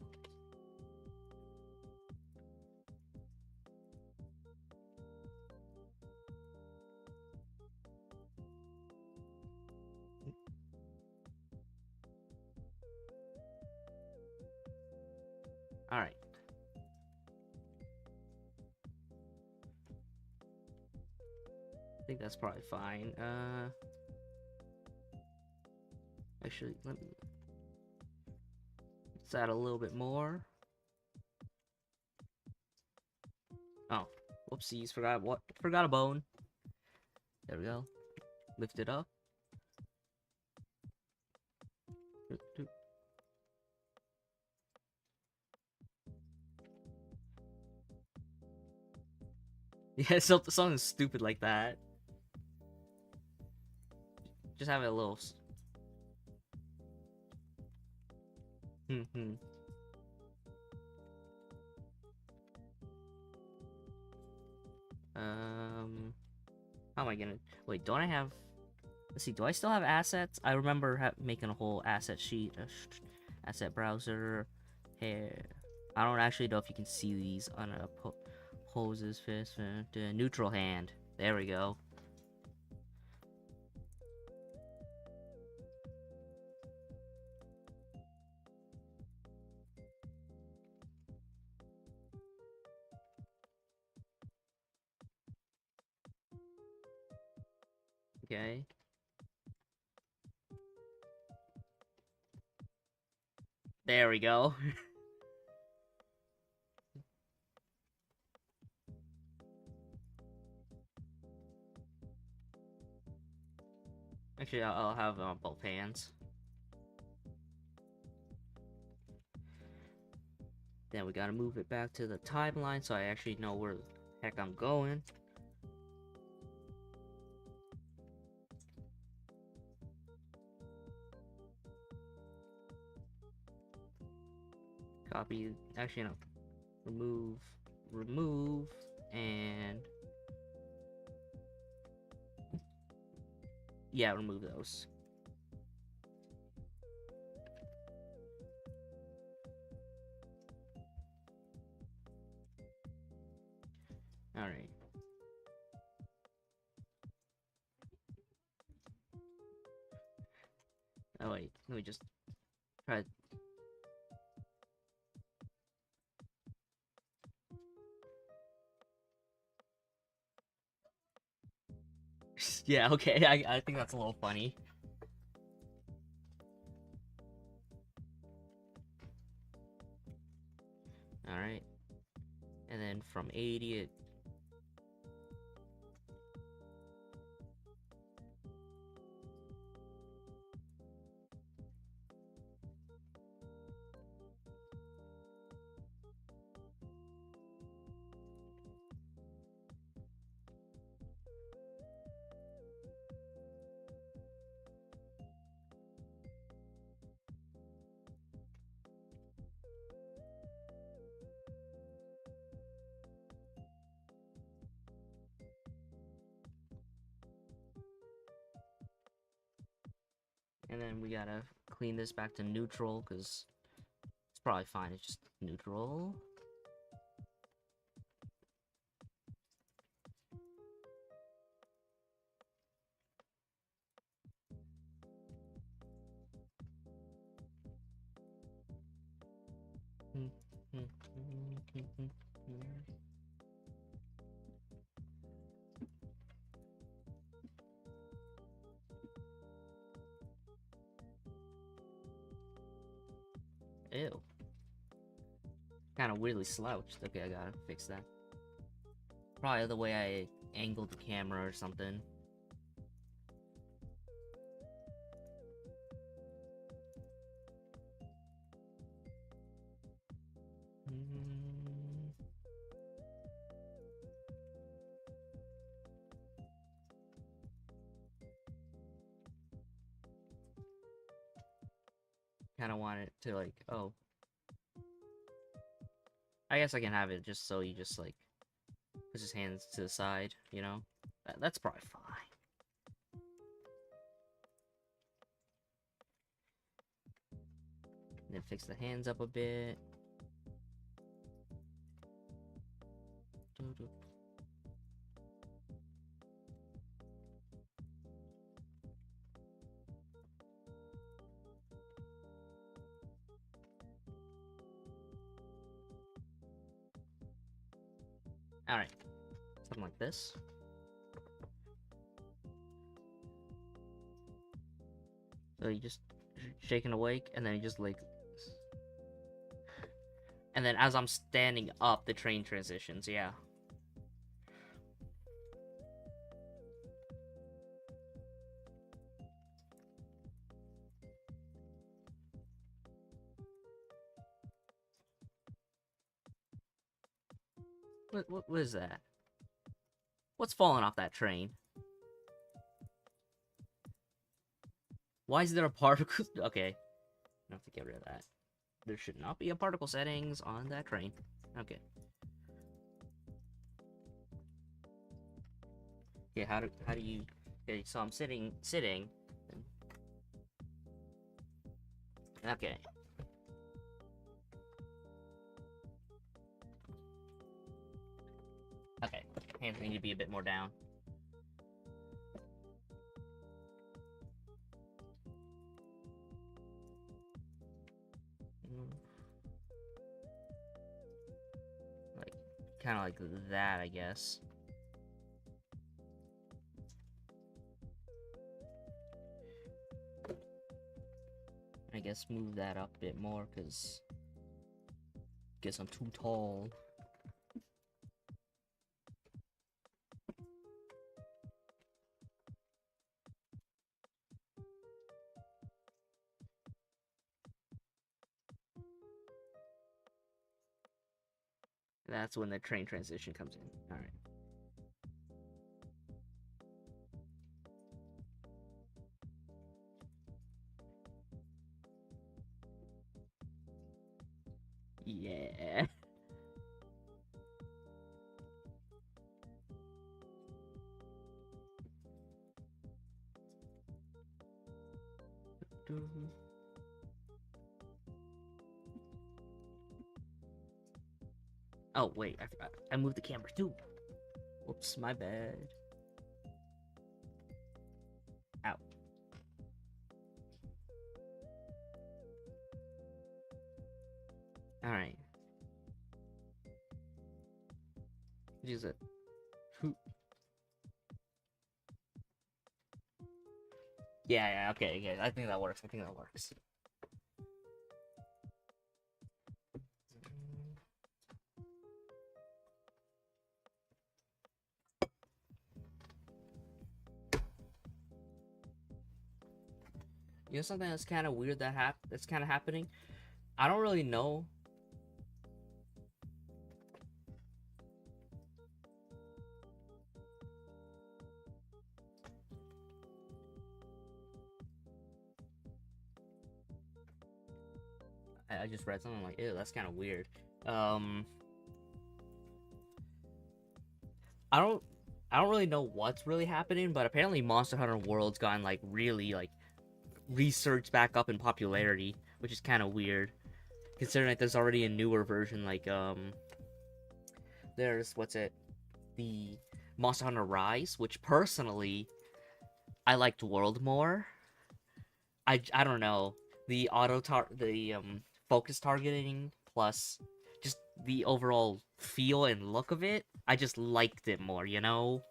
All right. I think that's probably fine. Actually, let's add a little bit more. Oh, whoopsies! Forgot a bone. There we go. Lift it up. Yeah, something stupid like that. Just have it a little. How am I gonna... Wait, don't I have... Let's see, do I still have assets? I remember making a whole asset sheet. Asset browser. Here. I don't actually know if you can see these on a poses, fist, neutral hand. There we go. Okay. There we go. Actually, I'll have both hands. Then we gotta move it back to the timeline so I actually know where the heck I'm going. Copy. Actually, no. Remove. Remove. And yeah, remove those. Alright. Oh wait, let me just try. Yeah, okay, I think that's a little funny. Alright. And then from 80 it... And then we gotta clean this back to neutral, because it's probably fine, it's just neutral. Ew. Kind of weirdly slouched. Okay, I gotta fix that. Probably the way I angled the camera or something. Kind of want it to, like, oh. I guess I can have it just so he just, like, puts his hands to the side, you know? That's probably fine. And then fix the hands up a bit. Alright. Something like this. So you just shake and awake, and then you just, like... And then as I'm standing up, the train transitions, yeah. What is that? What's falling off that train? Why is there a particle? Okay. I have to get rid of that. There should not be a particle settings on that train. Okay. Yeah, how do you... Okay, so I'm sitting. Okay. Okay. Hands need to be a bit more down. Like, kind of like that, I guess. guess move that up a bit more, because guess I'm too tall. That's when the train transition comes in. Alright. Yeah. Oh, wait. I moved the camera too. Whoops, my bad. Ow. Alright. Use it. Yeah, okay, yeah. I think that works. You know something that's kind of weird that's kind of happening? I don't really know. I just read something like, ew, that's kind of weird. I don't really know what's really happening, but apparently Monster Hunter World's gotten like really like researched back up in popularity, which is kind of weird, considering that there's already a newer version. Like there's the Monster Hunter Rise, which personally I liked World more. I don't know, the focus targeting plus just the overall feel and look of it. I just liked it more, you know?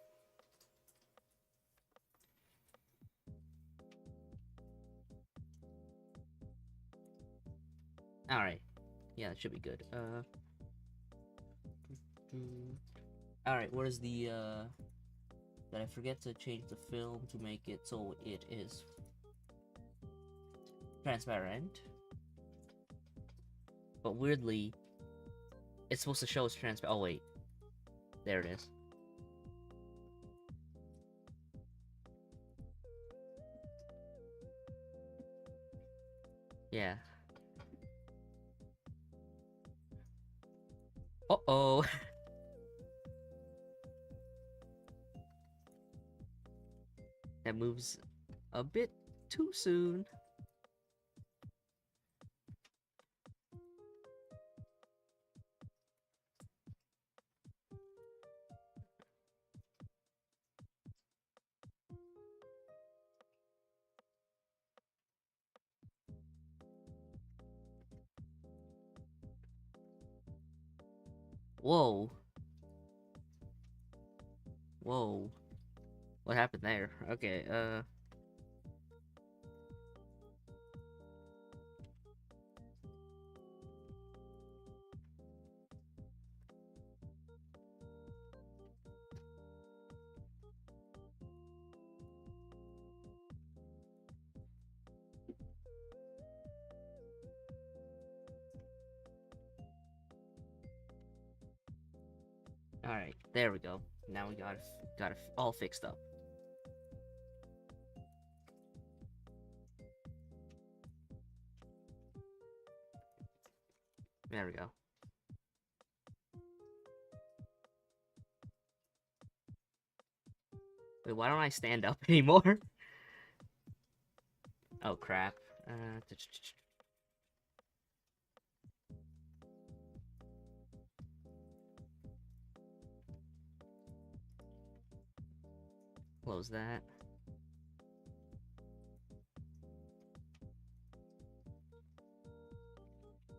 Alright. Yeah, that should be good. Alright, where's the, Did I forget to change the film to make it so it is transparent? But weirdly, it's supposed to show as transparent. Oh, wait. There it is. Yeah. Uh-oh. That moves a bit too soon. Whoa. Whoa. What happened there? Okay, Alright, there we go. Now we got it all fixed up. There we go. Wait, why don't I stand up anymore? Oh, crap. Close that.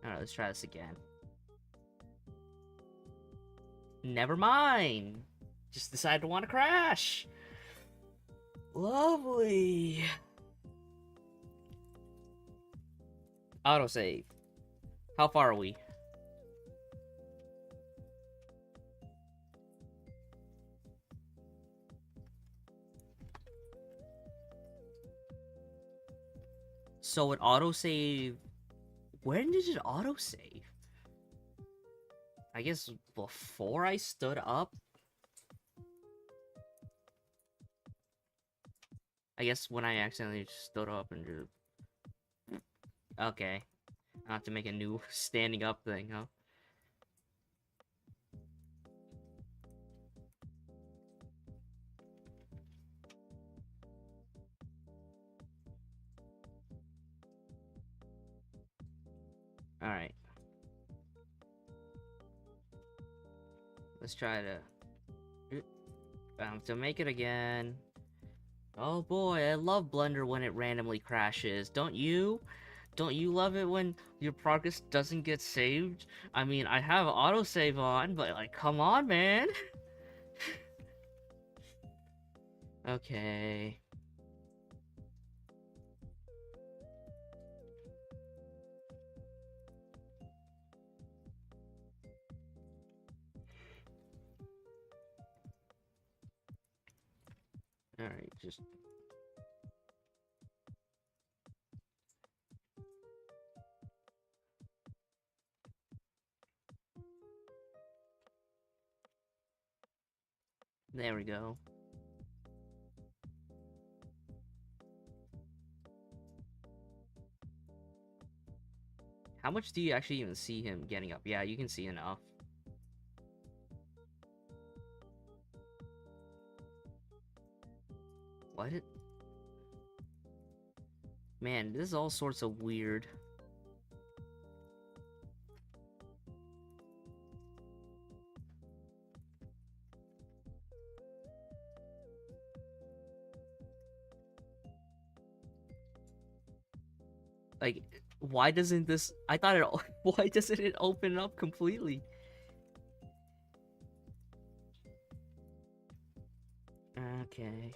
Alright, let's try this again. Never mind! Just decided to want to crash! Lovely! Autosave. How far are we? So it autosave. When did it autosave? I guess before I stood up? I guess when I accidentally stood up and just... Okay. I have to make a new standing up thing, huh? Alright. Let's try to make it again. Oh boy, I love Blender when it randomly crashes. Don't you? Don't you love it when your progress doesn't get saved? I mean, I have autosave on, but like, come on, man. Okay. Alright, just... There we go. How much do you actually even see him getting up? Yeah, you can see enough. What? Man, this is all sorts of weird. Like, why doesn't this... I thought it... Why doesn't it open up completely? Okay.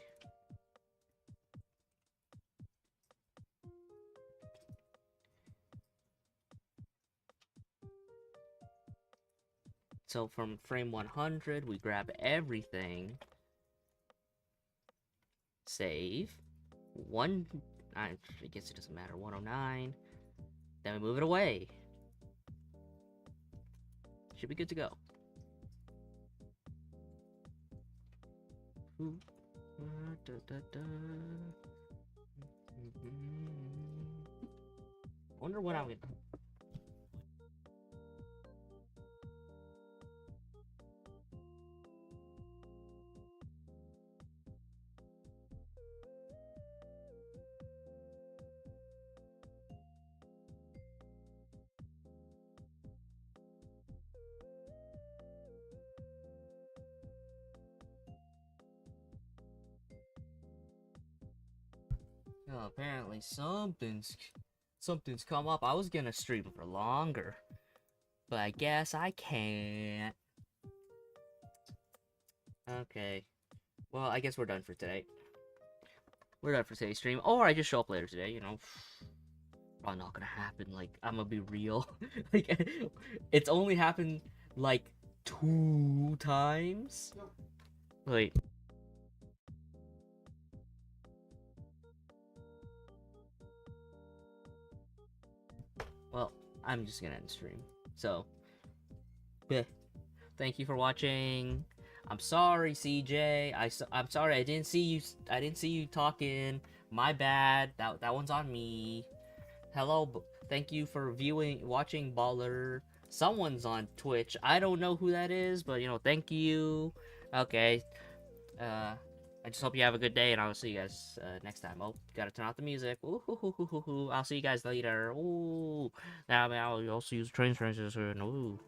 So from frame 100, we grab everything. Save. I guess it doesn't matter. 109. Then we move it away. Should be good to go. Wonder what I'm gonna... Oh, apparently something's come up. I was gonna stream for longer, but I guess I can't. Okay. Well, I guess we're done for today. We're done for today's stream. Or I just show up later today, you know. Probably not gonna happen. Like, I'm gonna be real. Like, it's only happened, like, 2 times? Wait. Well, I'm just gonna end the stream. So, bleh. Thank you for watching. I'm sorry, CJ. I'm sorry. I didn't see you talking. My bad. That one's on me. Hello. Thank you for watching Baller. Someone's on Twitch. I don't know who that is, but you know, thank you. Okay. I just hope you have a good day, and I'll see you guys next time. Oh, gotta turn off the music. Ooh, hoo, hoo, hoo, hoo, hoo. I'll see you guys later. Ooh. Now I'll also use train soon. Ooh.